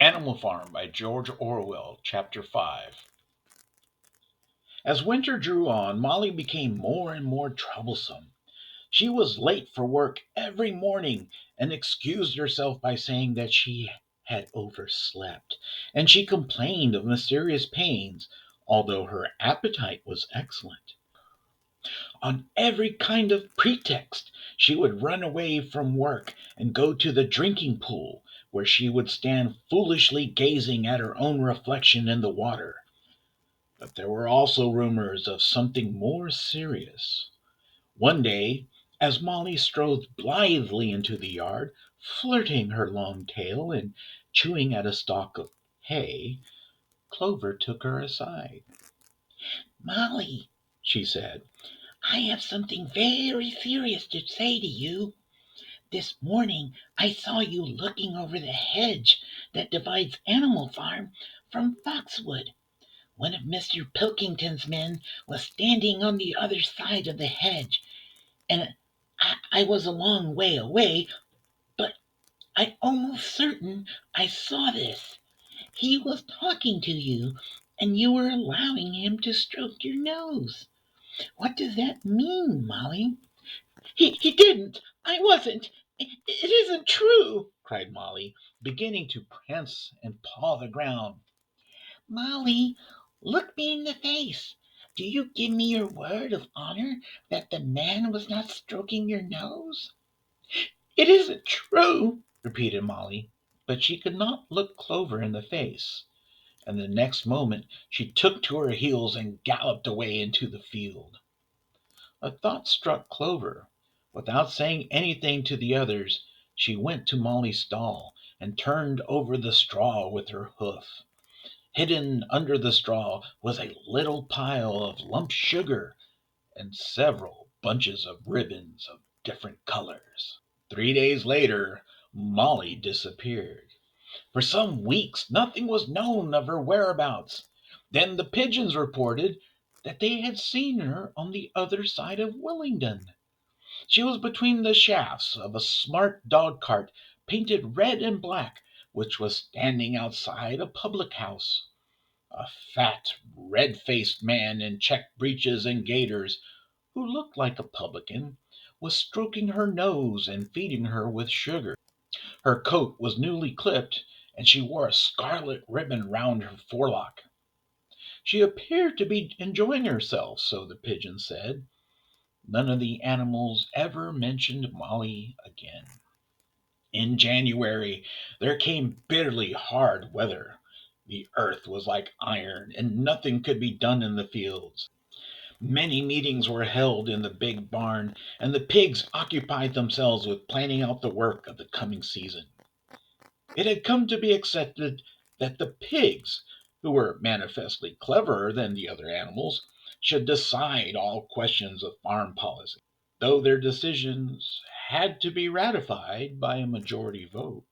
Animal Farm by George Orwell, Chapter 5. As winter drew on, Molly became more and more troublesome. She was late for work every morning and excused herself by saying that she had overslept, and she complained of mysterious pains, although her appetite was excellent. On every kind of pretext, she would run away from work and go to the drinking pool, where she would stand foolishly gazing at her own reflection in the water. But there were also rumors of something more serious. One day, as Molly strode blithely into the yard, flirting her long tail and chewing at a stalk of hay, Clover took her aside. "Molly," she said, "I have something very serious to say to you. This morning I saw you looking over the hedge that divides Animal Farm from Foxwood. One of Mr. Pilkington's men was standing on the other side of the hedge, and I was a long way away, but I'm almost certain I saw this. He was talking to you, and you were allowing him to stroke your nose. What does that mean, Molly?" He didn't. I wasn't. It isn't true," cried Molly, beginning to prance and paw the ground. "Molly, look me in the face. Do you give me your word of honor that the man was not stroking your nose?" "It isn't true," repeated Molly, but she could not look Clover in the face, and the next moment she took to her heels and galloped away into the field. A thought struck Clover. Without saying anything to the others, she went to Molly's stall and turned over the straw with her hoof. Hidden under the straw was a little pile of lump sugar and several bunches of ribbons of different colors. 3 days later, Molly disappeared. For some weeks nothing was known of her whereabouts. Then the pigeons reported that they had seen her on the other side of Willingdon. She was between the shafts of a smart dog cart painted red and black, which was standing outside a public house. A fat, red-faced man in check breeches and gaiters, who looked like a publican, was stroking her nose and feeding her with sugar. Her coat was newly clipped, and she wore a scarlet ribbon round her forelock. She appeared to be enjoying herself, so the pigeons said. None of the animals ever mentioned Molly again. In January there came bitterly hard weather. The earth was like iron, and nothing could be done in the fields. Many meetings were held in the big barn, and the pigs occupied themselves with planning out the work of the coming season. It had come to be accepted that the pigs, who were manifestly cleverer than the other animals, should decide all questions of farm policy, though their decisions had to be ratified by a majority vote.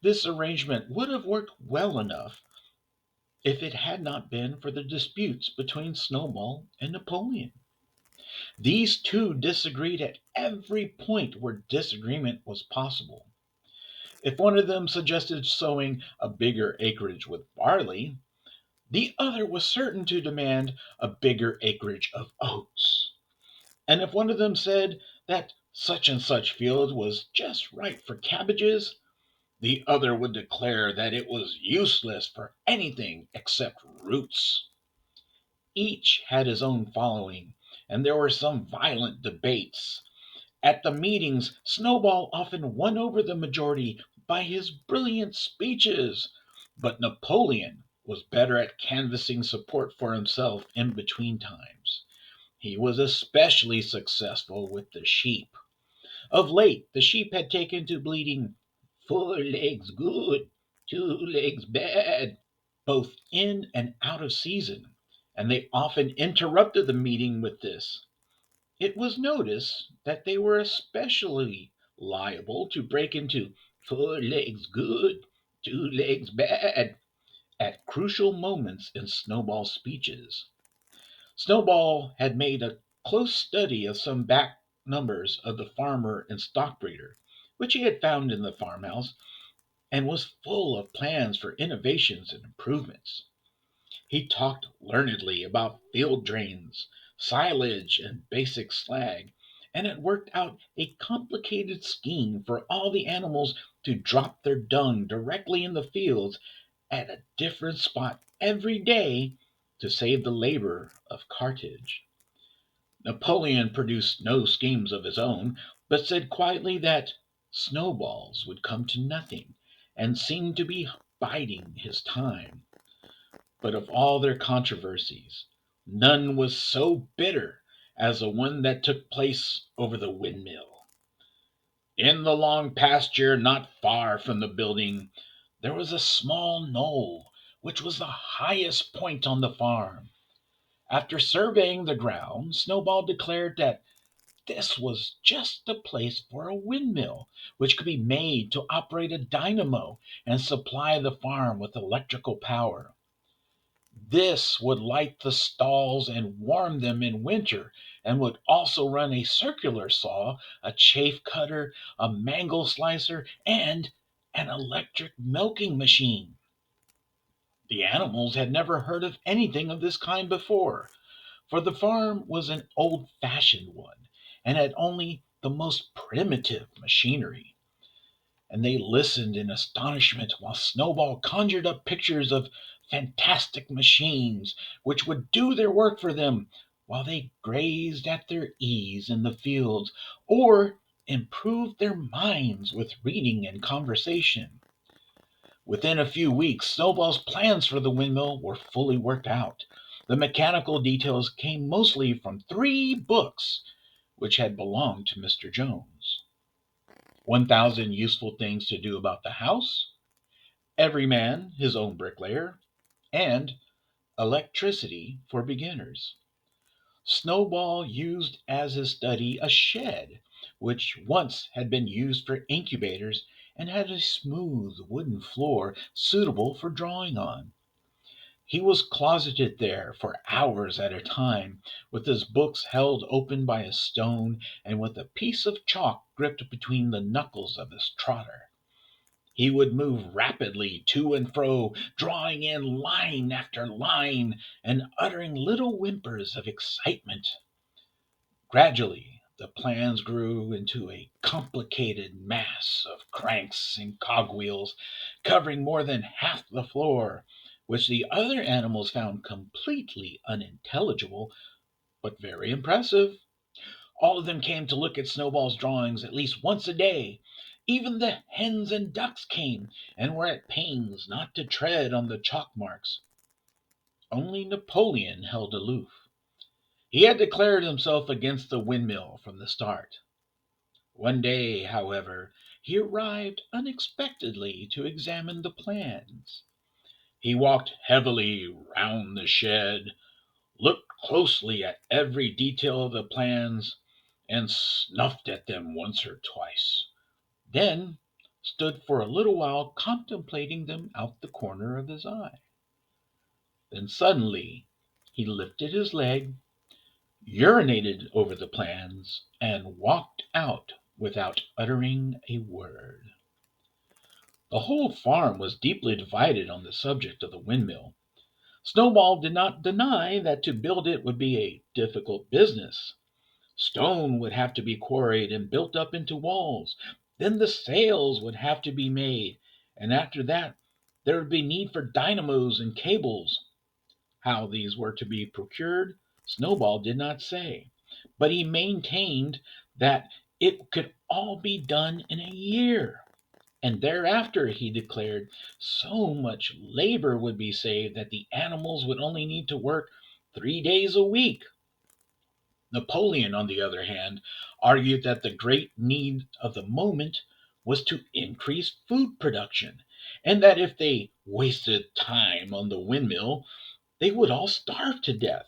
This arrangement would have worked well enough if it had not been for the disputes between Snowball and Napoleon. These two disagreed at every point where disagreement was possible. If one of them suggested sowing a bigger acreage with barley, the other was certain to demand a bigger acreage of oats. And if one of them said that such and such field was just right for cabbages, the other would declare that it was useless for anything except roots. Each had his own following, and there were some violent debates. At the meetings, Snowball often won over the majority by his brilliant speeches, but Napoleon was better at canvassing support for himself in between times. He was especially successful with the sheep. Of late, the sheep had taken to bleating, "Four legs good, two legs bad," both in and out of season, and they often interrupted the meeting with this. It was noticed that they were especially liable to break into "four legs good, two legs bad" at crucial moments in Snowball's speeches. Snowball had made a close study of some back numbers of the Farmer and Stock Breeder, which he had found in the farmhouse, and was full of plans for innovations and improvements. He talked learnedly about field drains, silage, and basic slag, and had worked out a complicated scheme for all the animals to drop their dung directly in the fields at a different spot every day to save the labor of cartage. Napoleon produced no schemes of his own, but said quietly that snowballs would come to nothing, and seemed to be biding his time. But of all their controversies, none was so bitter as the one that took place over the windmill. In the long pasture not far from the building, there was a small knoll, which was the highest point on the farm. After surveying the ground, Snowball declared that this was just the place for a windmill, which could be made to operate a dynamo and supply the farm with electrical power. This would light the stalls and warm them in winter, and would also run a circular saw, a chaff cutter, a mango slicer, and an electric milking machine. The animals had never heard of anything of this kind before, for the farm was an old fashioned one and had only the most primitive machinery. And they listened in astonishment while Snowball conjured up pictures of fantastic machines which would do their work for them while they grazed at their ease in the fields or improved their minds with reading and conversation. Within a few weeks, Snowball's plans for the windmill were fully worked out. The mechanical details came mostly from three books which had belonged to Mr. Jones: 1,000 Useful Things to Do About the House, Every Man His Own Bricklayer, and Electricity for Beginners. Snowball used as his study a shed which once had been used for incubators and had a smooth wooden floor suitable for drawing on. He was closeted there for hours at a time, with his books held open by a stone and with a piece of chalk gripped between the knuckles of his trotter. He would move rapidly to and fro, drawing in line after line, and uttering little whimpers of excitement. Gradually, the plans grew into a complicated mass of cranks and cogwheels, covering more than half the floor, which the other animals found completely unintelligible, but very impressive. All of them came to look at Snowball's drawings at least once a day. Even the hens and ducks came, and were at pains not to tread on the chalk marks. Only Napoleon held aloof. He had declared himself against the windmill from the start. One day, however, he arrived unexpectedly to examine the plans. He walked heavily round the shed, looked closely at every detail of the plans, and snuffed at them once or twice, then stood for a little while contemplating them out the corner of his eye. Then suddenly he lifted his leg, urinated over the plans, and walked out without uttering a word. The whole farm was deeply divided on the subject of the windmill. Snowball did not deny that to build it would be a difficult business. Stone would have to be quarried and built up into walls. Then the sails would have to be made, and after that there would be need for dynamos and cables. How these were to be procured, Snowball did not say, but he maintained that it could all be done in a year. And thereafter, he declared, so much labor would be saved that the animals would only need to work 3 days a week. Napoleon, on the other hand, argued that the great need of the moment was to increase food production, and that if they wasted time on the windmill, they would all starve to death.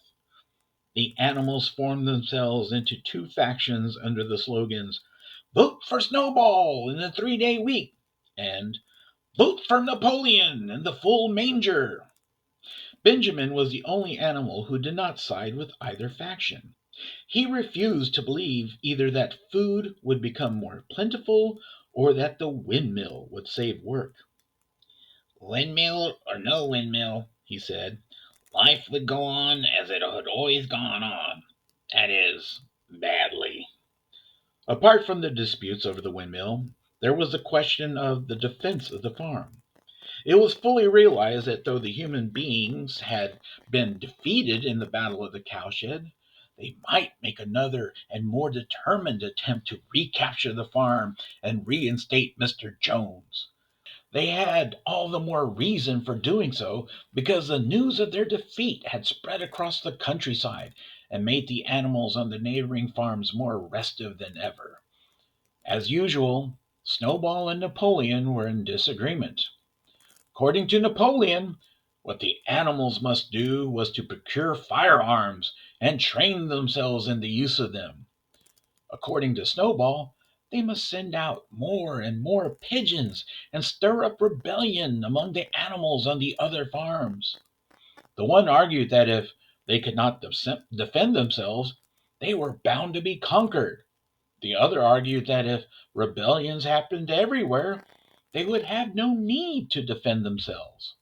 The animals formed themselves into two factions under the slogans, "Vote for Snowball in the 3 day week," and "Vote for Napoleon and the full manger." Benjamin was the only animal who did not side with either faction. He refused to believe either that food would become more plentiful or that the windmill would save work. Windmill or no windmill, he said, life would go on as it had always gone on. That is, badly. Apart from the disputes over the windmill, there was the question of the defense of the farm. It was fully realized that though the human beings had been defeated in the Battle of the Cowshed, they might make another and more determined attempt to recapture the farm and reinstate Mr. Jones. They had all the more reason for doing so because the news of their defeat had spread across the countryside and made the animals on the neighboring farms more restive than ever. As usual, Snowball and Napoleon were in disagreement. According to Napoleon, what the animals must do was to procure firearms and train themselves in the use of them. According to Snowball, they must send out more and more pigeons and stir up rebellion among the animals on the other farms. The one argued that if they could not defend themselves, they were bound to be conquered. The other argued that if rebellions happened everywhere, they would have no need to defend themselves.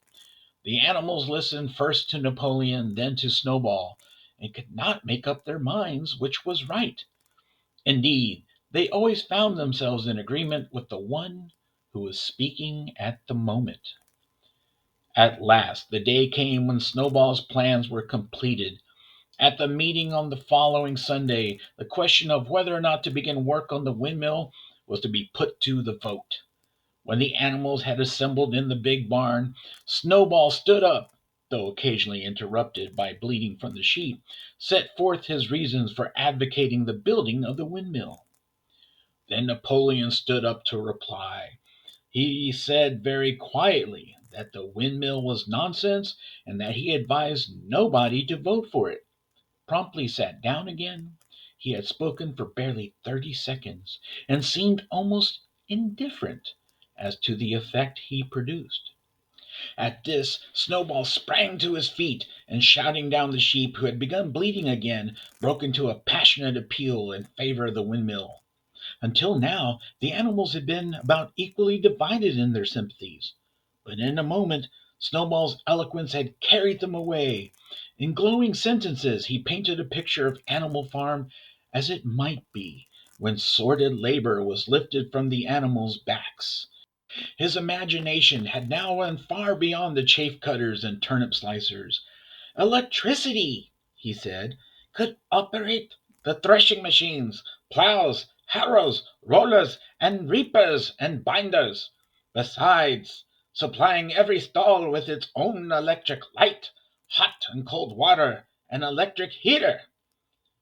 The animals listened first to Napoleon, then to Snowball, and could not make up their minds which was right. Indeed, they always found themselves in agreement with the one who was speaking at the moment. At last the day came when Snowball's plans were completed. At the meeting on the following Sunday, the question of whether or not to begin work on the windmill was to be put to the vote. When the animals had assembled in the big barn, Snowball stood up, though occasionally interrupted by bleating from the sheep, set forth his reasons for advocating the building of the windmill. Then Napoleon stood up to reply. He said very quietly that the windmill was nonsense and that he advised nobody to vote for it. Promptly sat down again. He had spoken for barely 30 seconds and seemed almost indifferent as to the effect he produced. At this, Snowball sprang to his feet and, shouting down the sheep, who had begun bleating again, broke into a passionate appeal in favor of the windmill. Until now, the animals had been about equally divided in their sympathies, but in a moment Snowball's eloquence had carried them away. In glowing sentences he painted a picture of Animal Farm as it might be when sordid labor was lifted from the animals' backs. His imagination had now run far beyond the chaff cutters and turnip slicers. Electricity, he said, could operate the threshing machines, plows, harrows, rollers, and reapers and binders, besides supplying every stall with its own electric light, hot and cold water, and electric heater.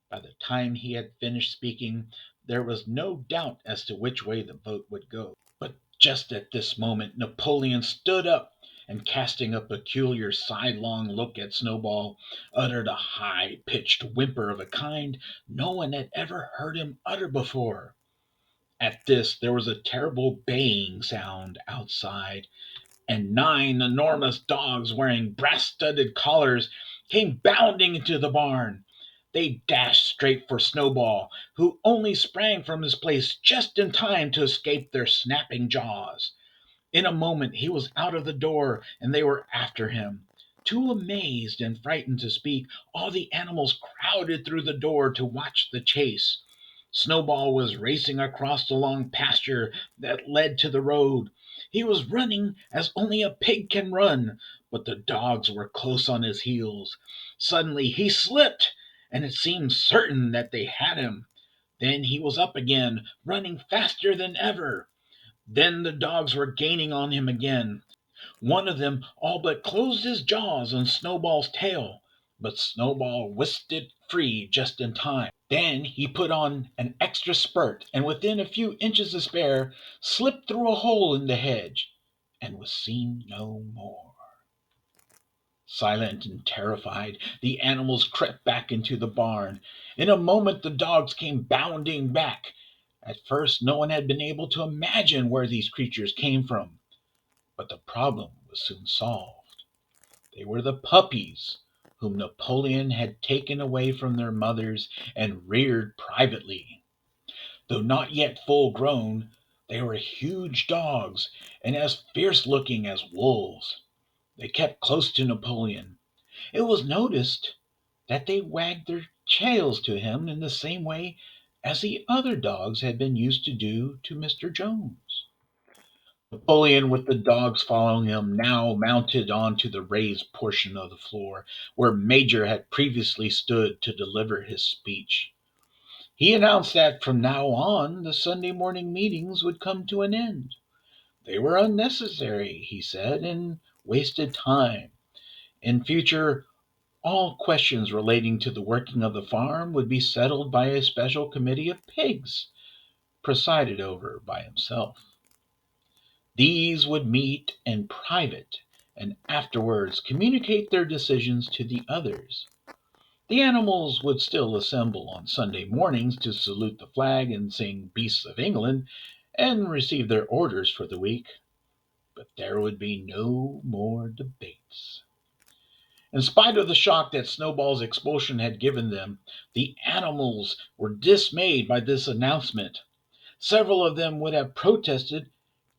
By the time he had finished speaking, there was no doubt as to which way the vote would go. But just at this moment Napoleon stood up and, casting a peculiar sidelong look at Snowball, uttered a high-pitched whimper of a kind no one had ever heard him utter before. At this there was a terrible baying sound outside, and 9 enormous dogs wearing brass-studded collars came bounding into the barn. They dashed straight for Snowball, who only sprang from his place just in time to escape their snapping jaws. In a moment he was out of the door, and they were after him. Too amazed and frightened to speak, all the animals crowded through the door to watch the chase. Snowball was racing across the long pasture that led to the road. He was running as only a pig can run, but the dogs were close on his heels. Suddenly he slipped, and it seemed certain that they had him. Then he was up again, running faster than ever. Then the dogs were gaining on him again. One of them all but closed his jaws on Snowball's tail, but Snowball whisked it free just in time. Then he put on an extra spurt, and within a few inches to spare, slipped through a hole in the hedge, and was seen no more. Silent and terrified, the animals crept back into the barn. In a moment the dogs came bounding back. At first no one had been able to imagine where these creatures came from, but the problem was soon solved. They were the puppies whom Napoleon had taken away from their mothers and reared privately. Though not yet full grown, They were huge dogs and as fierce looking as wolves. They kept close to Napoleon. It was noticed that they wagged their tails to him in the same way as the other dogs had been used to do to Mr. Jones. Napoleon, with the dogs following him, now mounted on to the raised portion of the floor where Major had previously stood to deliver his speech. He announced that from now on the Sunday morning meetings would come to an end. They were unnecessary, he said, and wasted time. In future, all questions relating to the working of the farm would be settled by a special committee of pigs, presided over by himself. These would meet in private and afterwards communicate their decisions to the others. The animals would still assemble on Sunday mornings to salute the flag and sing Beasts of England and receive their orders for the week, but there would be no more debates. In spite of the shock that Snowball's expulsion had given them, the animals were dismayed by this announcement. Several of them would have protested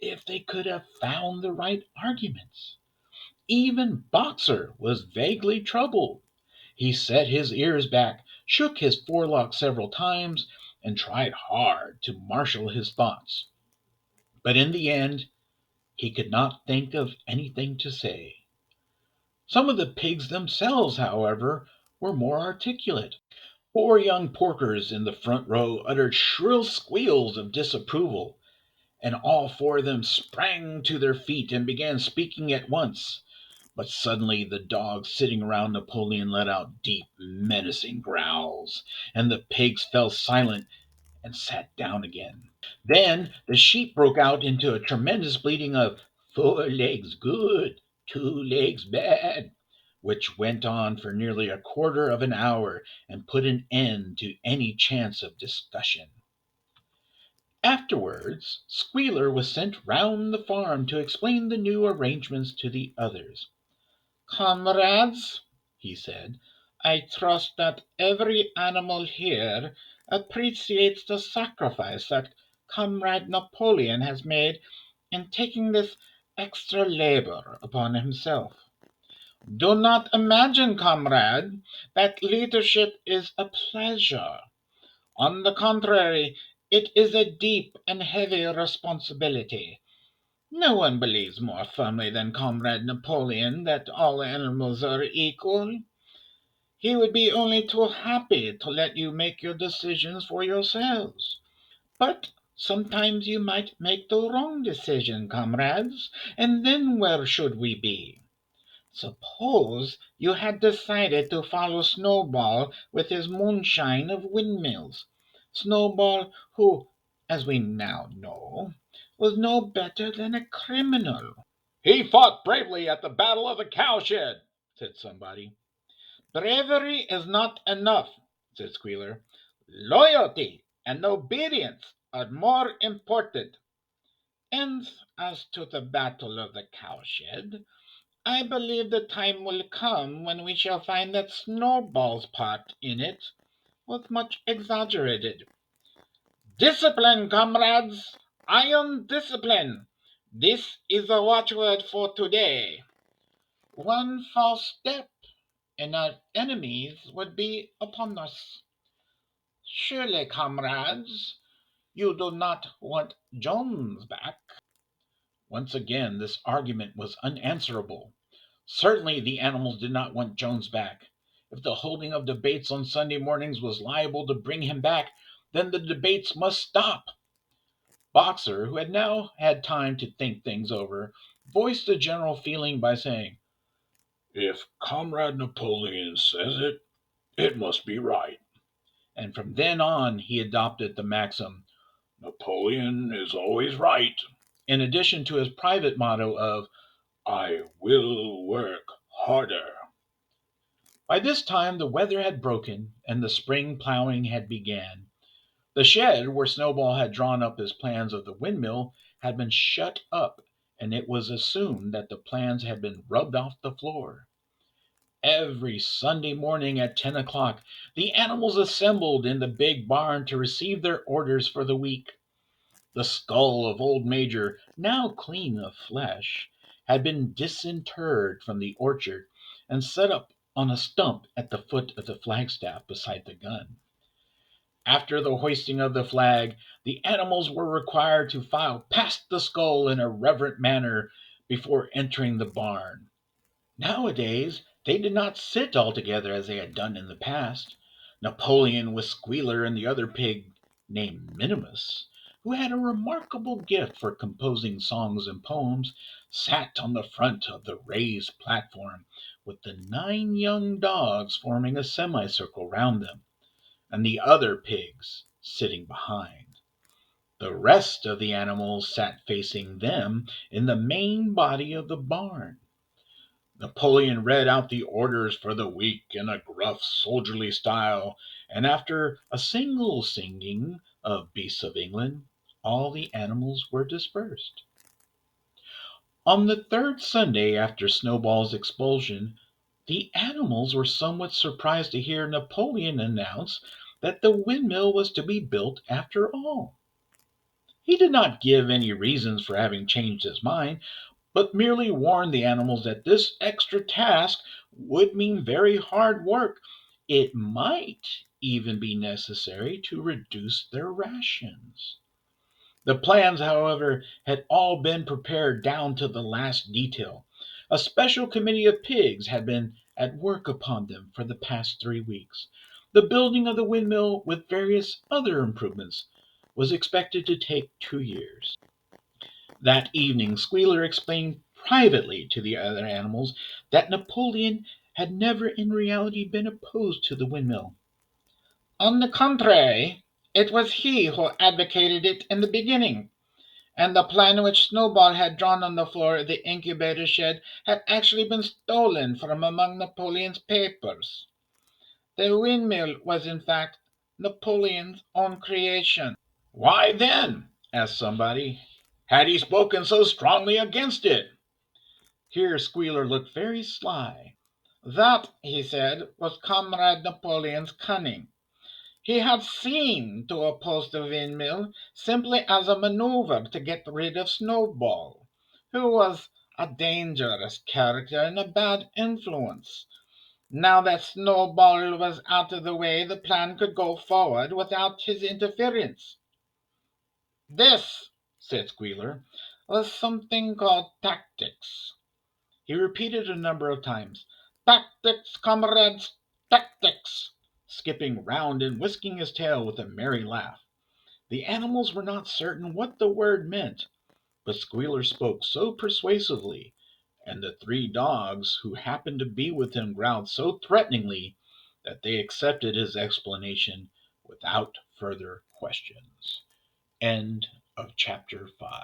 if they could have found the right arguments. Even Boxer was vaguely troubled. He set his ears back, shook his forelock several times, and tried hard to marshal his thoughts. But in the end, he could not think of anything to say. Some of the pigs themselves, however, were more articulate. Four young porkers in the front row uttered shrill squeals of disapproval, and all four of them sprang to their feet and began speaking at once. But suddenly the dogs sitting around Napoleon let out deep, menacing growls, and the pigs fell silent and sat down again. Then the sheep broke out into a tremendous bleating of "four legs good, two legs bad," which went on for nearly a quarter of an hour and put an end to any chance of discussion. Afterwards, Squealer was sent round the farm to explain the new arrangements to the others. "Comrades," he said, "I trust that every animal here appreciates the sacrifice that Comrade Napoleon has made in taking this extra labor upon himself. Do not imagine, comrade, that leadership is a pleasure. On the contrary, it is a deep and heavy responsibility. No one believes more firmly than Comrade Napoleon that all animals are equal. He would be only too happy to let you make your decisions for yourselves. But sometimes you might make the wrong decision, comrades, and then where should we be? Suppose you had decided to follow Snowball with his moonshine of windmills. Snowball, who, as we now know, was no better than a criminal." "He fought bravely at the Battle of the Cowshed," said somebody. "Bravery is not enough," said Squealer. "Loyalty and obedience are more important. And as to the Battle of the Cowshed, I believe the time will come when we shall find that Snowball's part in it was much exaggerated. Discipline, comrades! Iron discipline! This is the watchword for today. One false step, and our enemies would be upon us. Surely, comrades, you do not want Jones back?" Once again this argument was unanswerable. Certainly the animals did not want Jones back. If the holding of debates on Sunday mornings was liable to bring him back, then the debates must stop. Boxer, who had now had time to think things over, voiced the general feeling by saying, "If Comrade Napoleon says it, it must be right." And from then on he adopted the maxim, "Napoleon is always right," in addition to his private motto of "I will work harder." By this time the weather had broken and the spring plowing had began. The shed where Snowball had drawn up his plans of the windmill had been shut up, and it was assumed that the plans had been rubbed off the floor. Every Sunday morning at 10 o'clock the animals assembled in the big barn to receive their orders for the week. The skull of old Major, now clean of flesh, had been disinterred from the orchard and set up on a stump at the foot of the flagstaff beside the gun. After the hoisting of the flag, the animals were required to file past the skull in a reverent manner before entering the barn. Nowadays they did not sit all together as they had done in the past. Napoleon with Squealer and the other pig named Minimus, who had a remarkable gift for composing songs and poems, sat on the front of the raised platform, with the 9 young dogs forming a semicircle round them, and the other pigs sitting behind. The rest of the animals sat facing them in the main body of the barn. Napoleon read out the orders for the week in a gruff, soldierly style, and after a single singing of Beasts of England, all the animals were dispersed. On the third Sunday after Snowball's expulsion, the animals were somewhat surprised to hear Napoleon announce that the windmill was to be built after all. He did not give any reasons for having changed his mind, but merely warned the animals that this extra task would mean very hard work. It might even be necessary to reduce their rations. The plans, however, had all been prepared down to the last detail. A special committee of pigs had been at work upon them for the past 3 weeks. The building of the windmill, with various other improvements, was expected to take 2 years. That evening Squealer explained privately to the other animals that Napoleon had never in reality been opposed to the windmill. On the contrary, it was he who advocated it in the beginning, and the plan which Snowball had drawn on the floor of the incubator shed had actually been stolen from among Napoleon's papers. The windmill was, in fact, Napoleon's own creation. Why then, asked somebody, had he spoken so strongly against it? Here Squealer looked very sly. That, he said, was Comrade Napoleon's cunning. He had seemed to oppose the windmill simply as a maneuver to get rid of Snowball, who was a dangerous character and a bad influence. Now that Snowball was out of the way, the plan could go forward without his interference. This, said Squealer, was something called tactics. He repeated a number of times, "Tactics, comrades, tactics," skipping round and whisking his tail with a merry laugh. The animals were not certain what the word meant, but Squealer spoke so persuasively, and the 3 dogs who happened to be with him growled so threateningly, that they accepted his explanation without further questions. End of chapter 5.